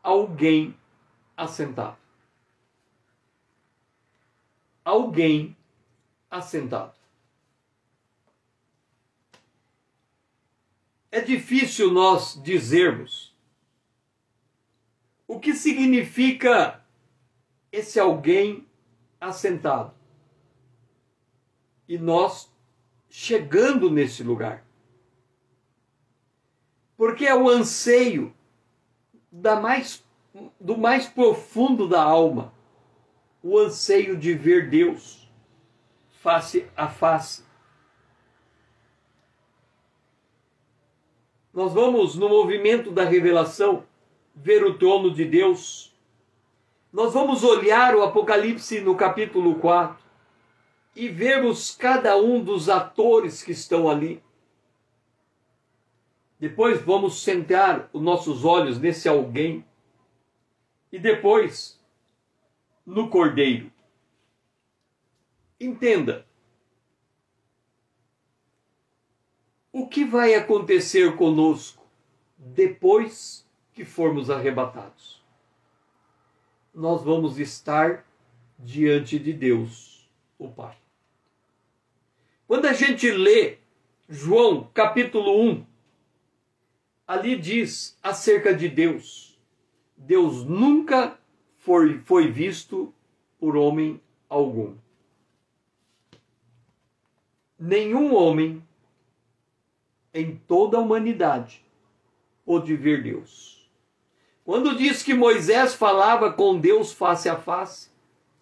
alguém assentado. Alguém assentado. É difícil nós dizermos o que significa esse alguém assentado. E nós chegando nesse lugar. Porque é o anseio do mais profundo da alma, o anseio de ver Deus face a face. Nós vamos, no movimento da revelação, ver o trono de Deus. Nós vamos olhar o Apocalipse no capítulo 4 e vermos cada um dos atores que estão ali. Depois vamos centrar os nossos olhos nesse alguém e depois no Cordeiro. Entenda, o que vai acontecer conosco depois que formos arrebatados? Nós vamos estar diante de Deus, o Pai. Quando a gente lê João capítulo 1, ali diz acerca de Deus. Deus nunca foi visto por homem algum. Nenhum homem em toda a humanidade pôde ver Deus. Quando diz que Moisés falava com Deus face a face,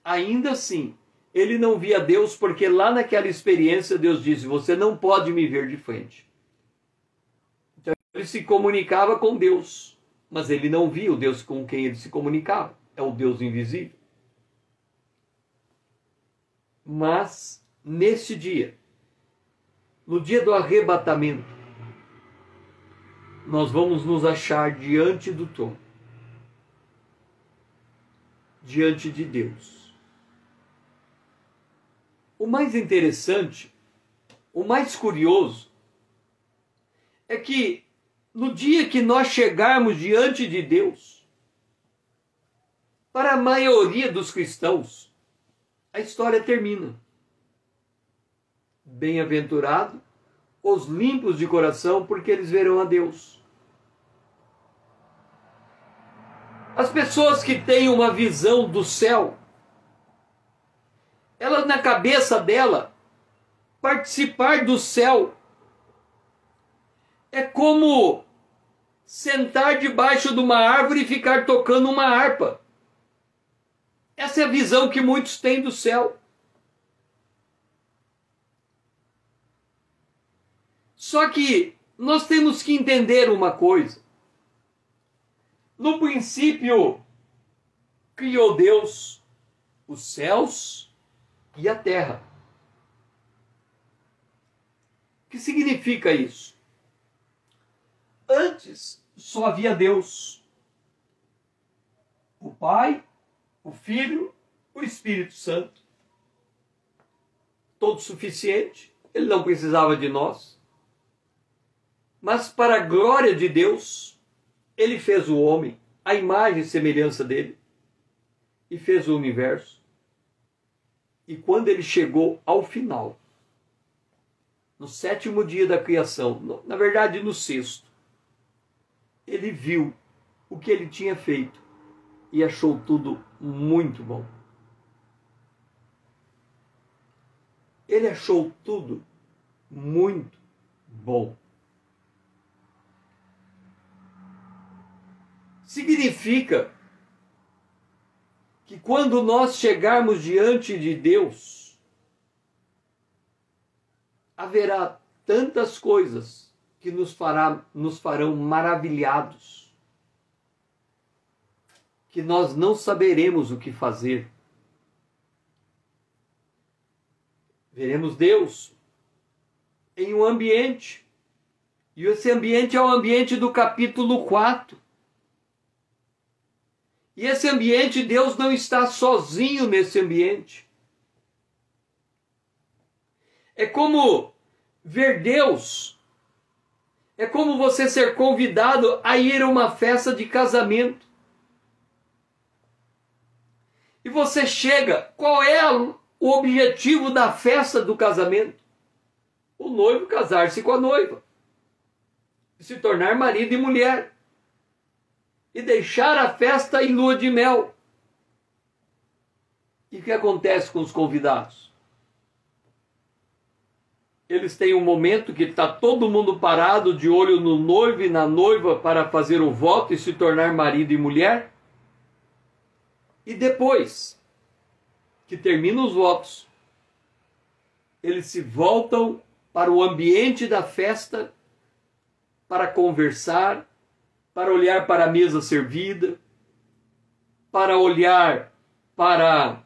ainda assim, ele não via Deus, porque lá naquela experiência Deus disse: você não pode me ver de frente. Então ele se comunicava com Deus, mas ele não via o Deus com quem ele se comunicava. É o Deus invisível. Mas, nesse dia, no dia do arrebatamento, nós vamos nos achar diante do trono, diante de Deus. O mais interessante, o mais curioso, é que no dia que nós chegarmos diante de Deus, para a maioria dos cristãos, a história termina. Bem-aventurado os limpos de coração, porque eles verão a Deus. As pessoas que têm uma visão do céu, ela na cabeça dela, participar do céu é como sentar debaixo de uma árvore e ficar tocando uma harpa. Essa é a visão que muitos têm do céu. Só que nós temos que entender uma coisa. No princípio, criou Deus os céus e a terra. O que significa isso? Antes só havia Deus, o Pai, o Filho, o Espírito Santo. Todo suficiente, ele não precisava de nós. Mas para a glória de Deus, ele fez o homem, a imagem e semelhança dele, e fez o universo. E quando ele chegou ao final, no 7º dia da criação, na verdade no 6º, ele viu o que ele tinha feito e achou tudo muito bom. Ele achou tudo muito bom. Significa que quando nós chegarmos diante de Deus, haverá tantas coisas que nos farão maravilhados, que nós não saberemos o que fazer. Veremos Deus em um ambiente, e esse ambiente é o ambiente do capítulo 4. E esse ambiente, Deus não está sozinho nesse ambiente. É como ver Deus. É como você ser convidado a ir a uma festa de casamento. E você chega, qual é o objetivo da festa do casamento? O noivo casar-se com a noiva, se tornar marido e mulher, e deixar a festa em lua de mel. E o que acontece com os convidados? Eles têm um momento que está todo mundo parado, de olho no noivo e na noiva, para fazer o voto e se tornar marido e mulher. E depois que terminam os votos, eles se voltam para o ambiente da festa, para conversar, para olhar para a mesa servida, para olhar para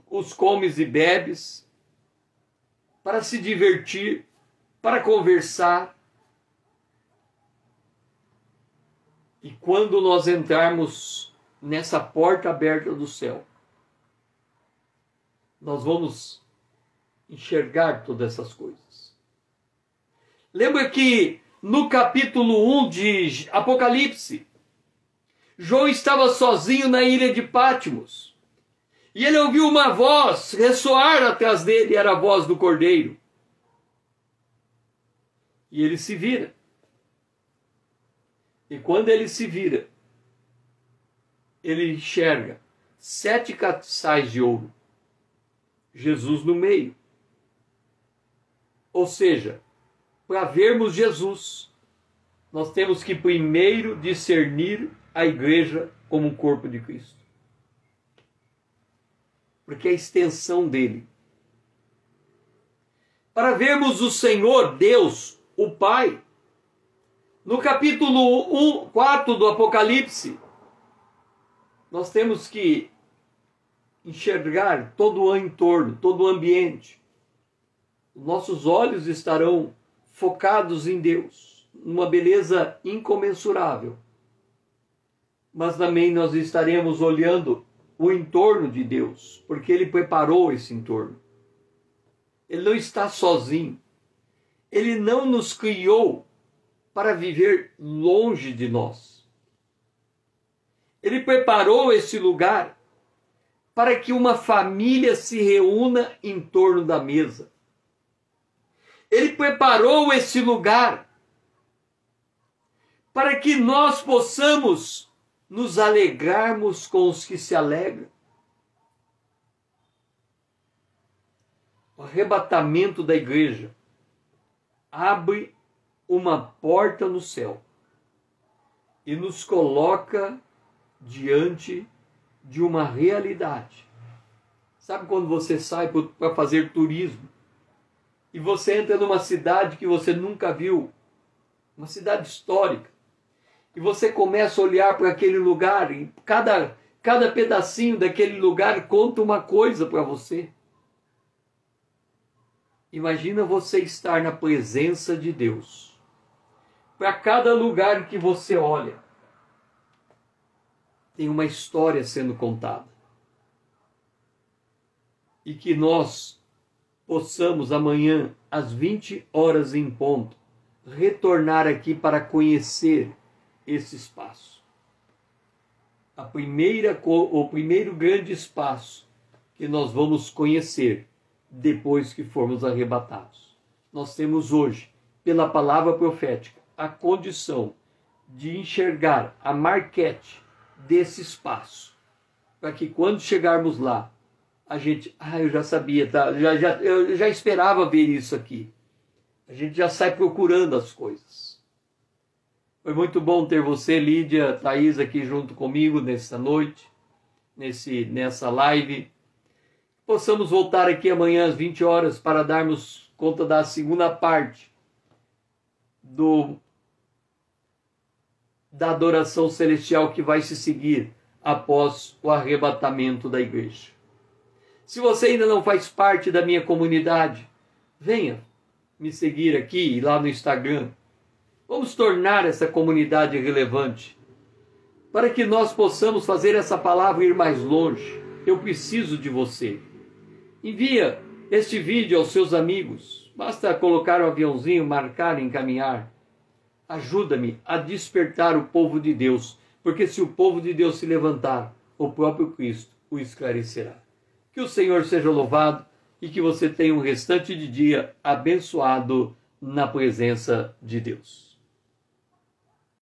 os comes e bebes, para se divertir, para conversar. E quando nós entrarmos nessa porta aberta do céu, nós vamos enxergar todas essas coisas. Lembra que no capítulo 1 de Apocalipse, João estava sozinho na ilha de Patmos. E ele ouviu uma voz ressoar atrás dele, era a voz do Cordeiro. E ele se vira. E quando ele se vira, ele enxerga 7 castiçais de ouro, Jesus no meio. Ou seja, para vermos Jesus, nós temos que primeiro discernir a igreja como um corpo de Cristo. Porque é a extensão dele. Para vermos o Senhor, Deus, o Pai, no capítulo 4 do Apocalipse, nós temos que enxergar todo o entorno, todo o ambiente. Nossos olhos estarão focados em Deus, numa beleza incomensurável. Mas também nós estaremos olhando o entorno de Deus, porque Ele preparou esse entorno. Ele não está sozinho. Ele não nos criou para viver longe de nós. Ele preparou esse lugar para que uma família se reúna em torno da mesa. Ele preparou esse lugar para que nós possamos nos alegrarmos com os que se alegram. O arrebatamento da igreja abre uma porta no céu e nos coloca diante de uma realidade. Sabe quando você sai para fazer turismo e você entra numa cidade que você nunca viu, uma cidade histórica, e você começa a olhar para aquele lugar e cada pedacinho daquele lugar conta uma coisa para você. Imagina você estar na presença de Deus. Para cada lugar que você olha, tem uma história sendo contada. E que nós possamos amanhã, às 20 horas em ponto, retornar aqui para conhecer esse espaço. O primeiro grande espaço que nós vamos conhecer depois que formos arrebatados. Nós temos hoje, pela palavra profética, a condição de enxergar a maquete desse espaço, para que quando chegarmos lá, a gente, eu já sabia, tá? Eu já esperava ver isso aqui. A gente já sai procurando as coisas. Foi muito bom ter você, Lídia, Thaís, aqui junto comigo nessa noite, nessa live. Possamos voltar aqui amanhã às 20 horas para darmos conta da segunda parte da adoração celestial que vai se seguir após o arrebatamento da igreja. Se você ainda não faz parte da minha comunidade, venha me seguir aqui e lá no Instagram. Vamos tornar essa comunidade relevante para que nós possamos fazer essa palavra ir mais longe. Eu preciso de você. Envia este vídeo aos seus amigos. Basta colocar o aviãozinho, marcar e encaminhar. Ajuda-me a despertar o povo de Deus, porque se o povo de Deus se levantar, o próprio Cristo o esclarecerá. Que o Senhor seja louvado e que você tenha um restante de dia abençoado na presença de Deus.